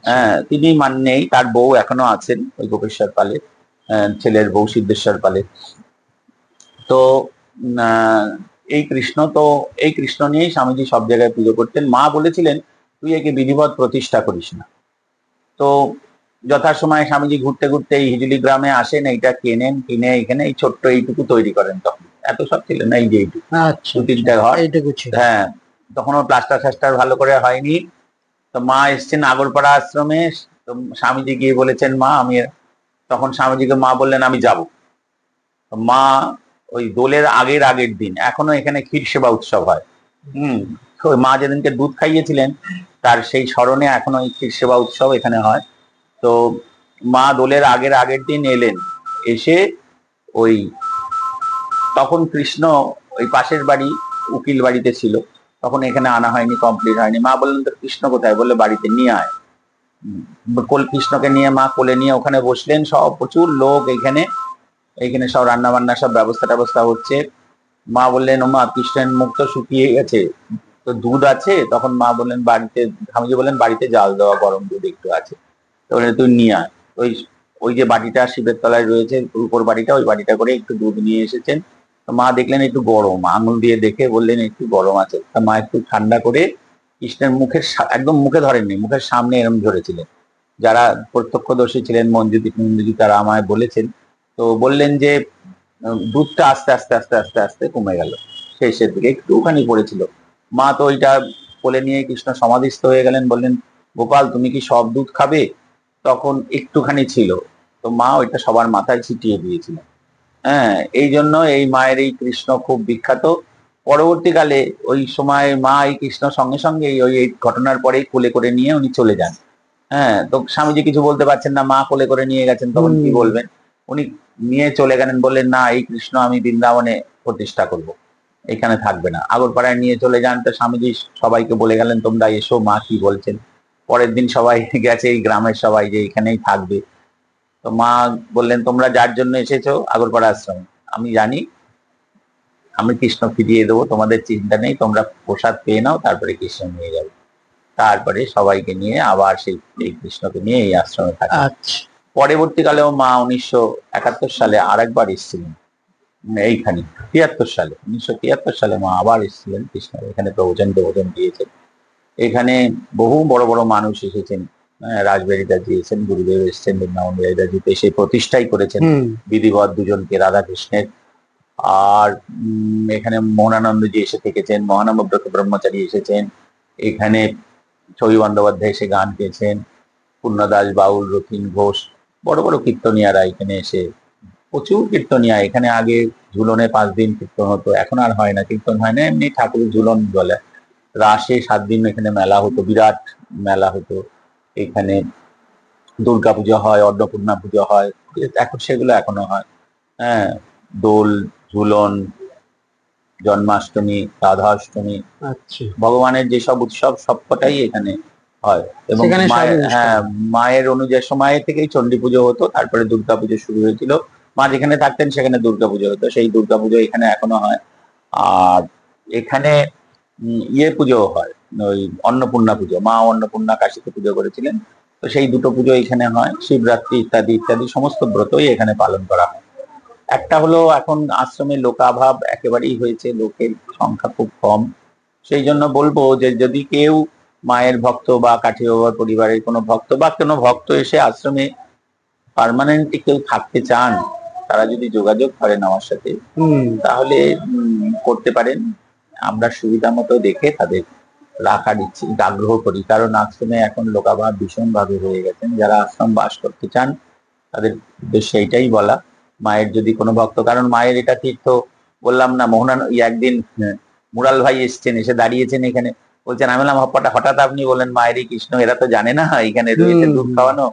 [SPEAKER 3] হ্যাঁ, তিনি নেই, তার বউ এখনো আছেন, ওই গোপেশ্বর পালের ছেলের বউ সিদ্ধেশ্বর পালের। তো এই কৃষ্ণ নিয়েই স্বামীজি সব জায়গায় পুজো করতেন। মা বলেছিলেন তুই একে বিধিবৎ প্রতিষ্ঠা করিস না। তো যথাসময়ে স্বামীজি ঘুরতে ঘুরতে এই হিজলি গ্রামে আসেন, এইটা কেনেন, কিনে এখানে এই ছোট্ট এইটুকু তৈরি করেন। তখন এত সব ছিল না, এই যে এইটুকু, দু তিনটা ঘর। হ্যাঁ, তখনও প্লাস্টার ফ্লাস্টার ভালো করে হয়নি। তো মা এসছেন আগরপাড়া আশ্রমে। তো স্বামীজি গিয়ে বলেছেন মা আমি, তখন স্বামীজিকে মা বললেন আমি যাব। মা ওই দোলের আগের দিন এখনো এখানে ক্ষীর সেবা উৎসব হয়। ওই মা যেদিনকে দুধ খাইয়েছিলেন তার সেই স্মরণে এখনো এই ক্ষীর সেবা উৎসব এখানে হয়। তো মা দোলের আগের দিন এলেন, এসে ওই তখন কৃষ্ণ ওই পাশের বাড়ি উকিল বাড়িতে ছিল, তখন এখানে আনা হয়নি, কমপ্লিট হয়নি। মা বললেন তো কৃষ্ণ কোথায়? বললে বাড়িতে, নিয়ে আয়। কৃষ্ণকে নিয়ে মা কোলে নিয়ে ওখানে বসলেন। সব প্রচুর লোক এইখানে সব রান্না বান্না সব ব্যবস্থা হচ্ছে। মা বললেন ও মা, কৃষ্ণের মুখ তো শুকিয়ে গেছে, তো দুধ আছে? তখন মা বললেন বাড়িতে, স্বামীজি বললেন বাড়িতে জাল দেওয়া গরম দুধ একটু আছে, তো তুই নিয়ে আয়। ওই যে বাড়িটা শিবের তলায় রয়েছে, উপর বাড়িটা, ওই বাড়িটা করে একটু দুধ নিয়ে এসেছেন। তো মা দেখলেন একটু গরম, আঙুল দিয়ে দেখে বললেন একটু গরম আছে। তা মা একটু ঠান্ডা করে কৃষ্ণের একদম মুখে ধরেননি, মুখের সামনে এরম ধরেছিলেন। যারা প্রত্যক্ষদর্শী ছিলেন, মঞ্জুজি, তারা আমায় বলেছেন। তো বললেন যে দুধটা আস্তে আস্তে আস্তে আস্তে আস্তে কমে গেল, শেষের দিকে একটুখানি পড়েছিল। মা তো ওইটা কোলে নিয়ে কৃষ্ণ সমাধিস্থ হয়ে গেলেন। বললেন গোপাল তুমি কি সব দুধ খাবে? তখন একটুখানি ছিল, তো মা ওইটা সবার মাথায় ছিটিয়ে দিয়েছিলেন। হ্যাঁ, এই জন্য এই মায়ের এই কৃষ্ণ খুব বিখ্যাত। পরবর্তীকালে ওই সময় মা এই কৃষ্ণ সঙ্গে সঙ্গে এই ঘটনার পরেই কোলে করে নিয়ে উনি চলে যান। হ্যাঁ, তো স্বামীজি কিছু বলতে পারছেন না, মা কোলে করে নিয়ে গেছেন, তখন কি বলবেন? উনি নিয়ে চলে গেলেন, বললেন না, এই কৃষ্ণ আমি বৃন্দাবনে প্রতিষ্ঠা করব, এখানে থাকবে না। আগরপাড়ায় নিয়ে চলে যান, তো স্বামীজি সবাইকে বলে গেলেন তোমরা এসো, মা কি বলছেন। পরের দিন সবাই গেছে, এই গ্রামের সবাই, যে এখানেই থাকবে। তো মা বললেন তোমরা যার জন্য এসেছো আগরপাড়া আশ্রমে, আমি জানি, আমি কৃষ্ণ ফিরিয়ে দেবো, তোমাদের চিন্তা নেই, তোমরা প্রসাদ পেয়ে নাও, তারপরে কৃষ্ণ নিয়ে যাবে। তারপরে সবাইকে নিয়ে আবার সেই এই কৃষ্ণকে নিয়ে এই আশ্রমে থাকে।
[SPEAKER 1] আচ্ছা।
[SPEAKER 3] পরবর্তীকালেও মা 1971 সালে আরেকবার এসেছিলেন এইখানে। 1973 সালে মা আবার এসেছিলেন কৃষ্ণ এখানে, প্রবচন দিয়েছেন। এখানে বহু বড় বড় মানুষ এসেছেন। রাজবেরিদাজি এসেছেন, গুরুদেব এসেছেন, বৃন্দাবন বেরিদাজি এসে প্রতিষ্ঠাই করেছেন বিধিবৎ দুজনকে রাধা কৃষ্ণের। আর এখানে মোহনানন্দজি এসে থেকেছেন, মহানব্রত ব্রহ্মচারী এসেছেন এখানে, ছবি বন্দ্যোপাধ্যায় এসে গান গেয়েছেন, পূর্ণদাস বাউল, রথীন ঘোষ, বড় বড় কীর্তনিয়ারা এখানে এসে, প্রচুর কীর্তনিয়া। এখানে আগে ঝুলনে 5 দিন কীর্তন হতো, এখন আর হয় না, কীর্তন হয় না, এমনি ঠাকুরের ঝুলন বলে। রাসে 7 দিন এখানে মেলা হতো, বিরাট মেলা হতো। এখানে দুর্গা পুজো হয়, অন্নপূর্ণা পুজো হয়, এখন সেগুলো এখনো হয়। হ্যাঁ, দোল, ঝুলন, জন্মাষ্টমী, রাধাষ্টমী,
[SPEAKER 1] আচ্ছা।
[SPEAKER 3] ভগবানের যেসব উৎসব সবকটাই এখানে হয়। এবং
[SPEAKER 1] সেখানে সব
[SPEAKER 3] হ্যাঁ,
[SPEAKER 1] অনুষ্ঠান।
[SPEAKER 3] মায়ের অনুযায়ী সময় থেকেই চণ্ডী পুজো হতো, তারপরে দুর্গা পুজো শুরু হয়েছিল। মা যেখানে থাকতেন সেখানে দুর্গা পুজো হতো, সেই দুর্গা পুজো এখানে এখনো হয়। আর এখানে ইয়ে পুজো হয়, ওই অন্নপূর্ণা পুজো, মা অন্নপূর্ণা কাশীতে পুজো করেছিলেন, তো সেই দুটো পুজো এখানে হয়। শিবরাত্রি ইত্যাদি ইত্যাদি সমস্ত ব্রতই এখানে পালন করা হয়। একটা হলো এখন আশ্রমে লোকাভাব একেবারেই হয়েছে, লোকের সংখ্যা খুব কম। সেই জন্য বলবো যে যদি কেউ মায়ের ভক্ত বা কাঠি বাবার পরিবারের কোনো ভক্ত বা কোনো ভক্ত এসে আশ্রমে পার্মানেন্টলি কেউ থাকতে চান, তারা যদি যোগাযোগ করেন আমার সাথে, তাহলে করতে পারেন। আমরা সুবিধা মতো দেখে তাদের রাখার ইচ্ছে আগ্রহ করি, কারণ আশ্রমে এখন লোকাভাব ভীষণ ভাবে হয়ে গেছেন। যারা আশ্রম বাস করতে চান তাদের উদ্দেশ্যে এইটাই বলা, মায়ের যদি কোনো ভক্ত, কারণ মায়ের এটা তীর্থ, বললাম না মোহনান একদিন মুরাল ভাই এসছেন, এসে দাঁড়িয়েছেন এখানে, বলছেন আমি বললাম হঠাৎ আপনি বলেন মায়ের এই কৃষ্ণ, এরা তো জানে না এখানে রয়েছে দুধ খাওয়ানো,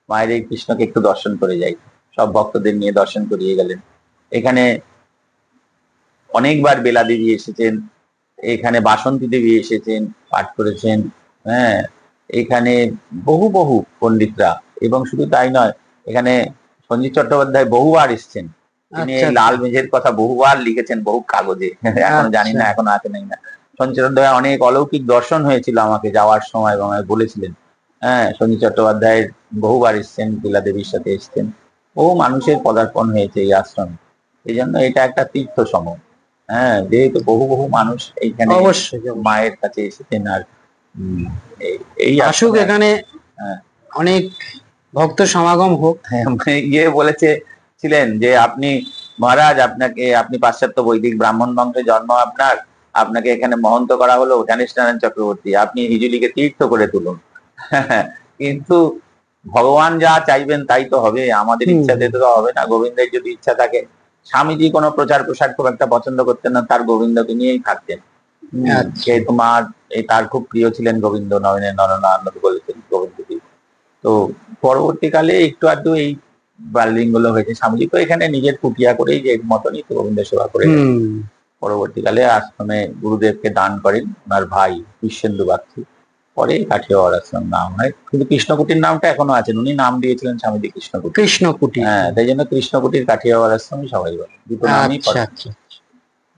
[SPEAKER 3] মায়ের এই কৃষ্ণকে একটু দর্শন করে যাই। সব ভক্তদের নিয়ে দর্শন করিয়ে গেলেন। এখানে অনেকবার বেলা দেবী এসেছেন, এখানে বাসন্তী দেবী এসেছেন, পাঠ করেছেন। হ্যাঁ, এখানে বহু বহু পণ্ডিতরা, এবং শুধু তাই নয়, এখানে সঞ্জীব চট্টোপাধ্যায় বহুবার এসেছেন। তিনি এই লাল মেঝের কথা বহুবার লিখেছেন বহু কাগজে, এখন জানি না এখন আছে নাই না। সঞ্জীব চট্টোপাধ্যায় অনেক অলৌকিক দর্শন হয়েছিল আমাকে যাওয়ার সময়, এবং বলেছিলেন। হ্যাঁ, সঞ্জীব চট্টোপাধ্যায়ের বহুবার এসছেন, লীলা দেবীর সাথে এসছেন, বহু মানুষের পদার্পণ হয়েছে এই আশ্রমে। এই জন্য এটা একটা তীর্থ সম। হ্যাঁ, যেহেতু বহু বহু মানুষ এইখানে
[SPEAKER 1] অবশ্যই
[SPEAKER 3] মায়ের কাছে এসেছেন। আর এই
[SPEAKER 1] আসুক এখানে, অনেক ভক্ত সমাগম হোক।
[SPEAKER 3] ইয়ে বলেছে ছিলেন যে আপনি মহারাজ, আপনি পাশ্চাত্য বৈদিক ব্রাহ্মণ বংশে জন্ম, আপনাকে এখানে মহন্ত করা হলো জ্ঞানেশ নারায়ণ চক্রবর্তী, আপনি হিজুলিকে তীর্থ করে তুলুন। কিন্তু ভগবান যা চাইবেন তাই তো হবে, আমাদের ইচ্ছাতে তো হবে না। গোবিন্দের যদি ইচ্ছা থাকে, স্বামীজি কোনো প্রচার প্রসার খুব একটা পছন্দ করতেন না, তার গোবিন্দকে নিয়েই থাকতেন। যেহেতু মার তার খুব প্রিয় ছিলেন গোবিন্দ, নয়নের নরনারায়ণ বলেছেন গোবিন্দজি। তো পরবর্তীকালে একটু আধটু এই বাল্ডিং গুলো হয়েছে। স্বামীজি তো এখানে নিজের কুটিয়া করেই যে মতনই তো গোবিন্দ সেবা করে পরবর্তীকালে আশ্রমে গুরুদেবকে দান করেন ওনার ভাই বিশ্বেন্দু বাগচি, পরে কাঠিয়াওয়াড় আশ্রম নাম হয়। কিন্তু কৃষ্ণকুটির নামটা এখনো আছেন, উনি নাম দিয়েছিলেন স্বামীজি কৃষ্ণকুটি। হ্যাঁ, তাই জন্য কৃষ্ণকুটির কাঠিয়াওয়াড় আশ্রমই সবাই বলে, দুটো নামই পড়ে।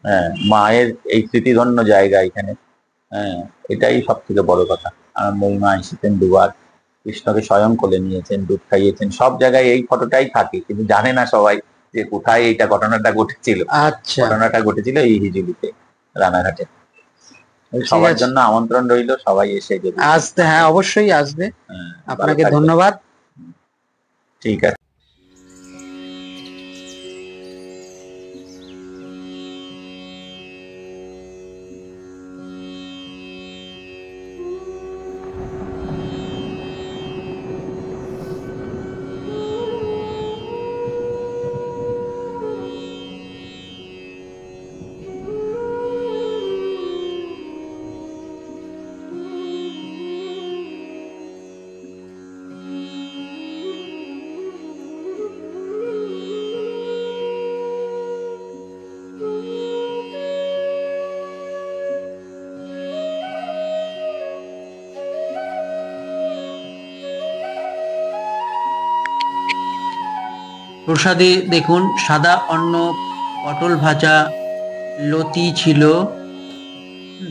[SPEAKER 3] হ্যাঁ, মায়ের এই স্মৃতিধন্য জায়গা এখানে। হ্যাঁ, এটাই সব থেকে বড় কথা। আনন্দময়ী মা এসেছেন দুবার, কৃষ্ণকে স্বয়ং কোলে নিয়েছেন, দুধ খাইয়েছেন। সব জায়গায় এই ফটোটাই থাকে, কিন্তু জানে না সবাই যে কোথায় এইটা ঘটনাটা ঘটেছিল। ঘটনাটা ঘটেছিল এই হিজুলিতে, রানাঘাটে। সবার জন্য আমন্ত্রণ রইল, সবাই এসে যদি
[SPEAKER 1] আসতে। হ্যাঁ, অবশ্যই আসবে। আপনাকে ধন্যবাদ।
[SPEAKER 3] ঠিক আছে।
[SPEAKER 2] প্রসাদে দেখুন সাদা অন্ন, পটল ভাজা, লতি ছিল,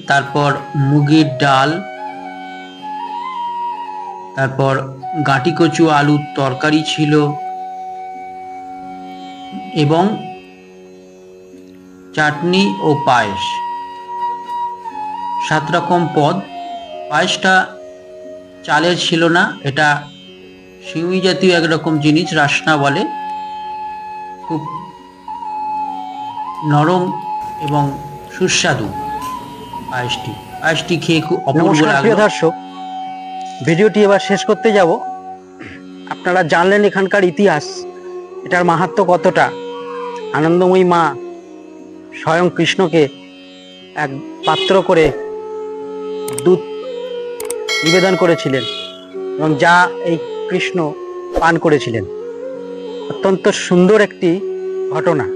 [SPEAKER 2] তারপর মুগের ডাল, তারপর গাঁটি কচু আলুর তরকারি ছিল এবং চাটনি ও পায়েস। 7 রকম পদ। পায়েসটা চালের ছিল না, এটা সিউই জাতীয় একরকম জিনিস, রাসনা বলে। খুব নরম এবং সুস্বাদু পায়েসটি খেয়ে খুব অপূর্ব
[SPEAKER 1] নমস্কার প্রিয়
[SPEAKER 2] লাগলো।
[SPEAKER 1] দর্শক, ভিডিওটি এবার শেষ করতে যাব। আপনারা জানলেন এখানকার ইতিহাস, এটার মাহাত্ম্য কতটা। আনন্দময়ী মা স্বয়ং কৃষ্ণকে এক পাত্র করে দুধ নিবেদন করেছিলেন এবং যা এই কৃষ্ণ পান করেছিলেন। অত্যন্ত সুন্দর একটি ঘটনা,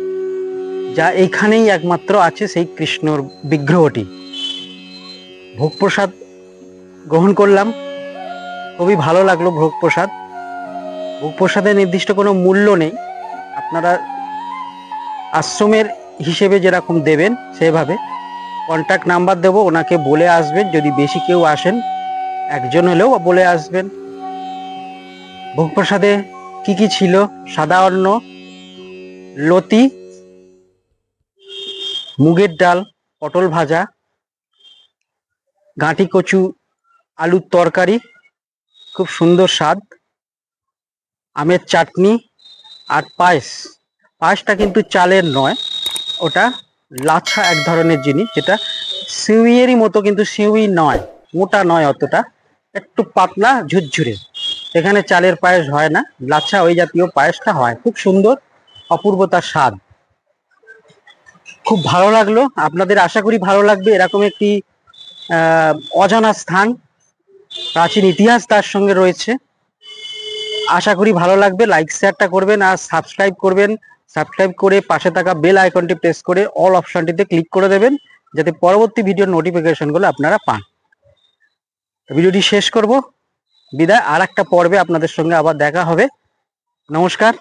[SPEAKER 1] যা এইখানেই একমাত্র আছে, সেই কৃষ্ণর বিগ্রহটি। ভোগ প্রসাদ গ্রহণ করলাম, খুবই ভালো লাগলো ভোগ প্রসাদ। ভোগ প্রসাদের নির্দিষ্ট কোনো মূল্য নেই, আপনারা আশ্রমের হিসেবে যেরকম দেবেন সেভাবে। কন্ট্যাক্ট নাম্বার দেবো, ওনাকে বলে আসবেন। যদি বেশি কেউ আসেন, একজন হলেও বলে আসবেন। ভোগ প্রসাদে কি কি ছিল? সাদা অন্ন, লতি, মুগের ডাল, পটল ভাজা, গাঁটি কচু আলুর তরকারি, খুব সুন্দর স্বাদ, আমের চাটনি আর পায়েস। পায়েসটা কিন্তু চালের নয়, ওটা লাচ্ছা এক ধরনের জিনিস, যেটা সিউইয়েরই মতো, কিন্তু সিউই নয়, মোটা নয় অতটা, একটু পাতলা ঝুরঝুরে। এখানে চালের পায়েস হয় না, লাচ্ছা ওই জাতীয় পায়েসটা হয়। খুব সুন্দর, অপূর্ব তার স্বাদ। খুব ভালো লাগলো, আপনাদের আশা করি ভালো লাগবে। এরকম একটি অজানা স্থান, প্রাচীন ইতিহাস তার সঙ্গে রয়েছে। আশা করি ভালো লাগবে। লাইক শেয়ারটা করবেন আর সাবস্ক্রাইব করবেন। সাবস্ক্রাইব করে পাশে থাকা বেল আইকনটি প্রেস করে অল অপশনটিতে ক্লিক করে দেবেন, যাতে পরবর্তী ভিডিওর নোটিফিকেশনগুলো আপনারা পান। ভিডিওটি শেষ করব, বিদায়। আর একটা পর্বে আপনাদের সঙ্গে আবার দেখা হবে। নমস্কার।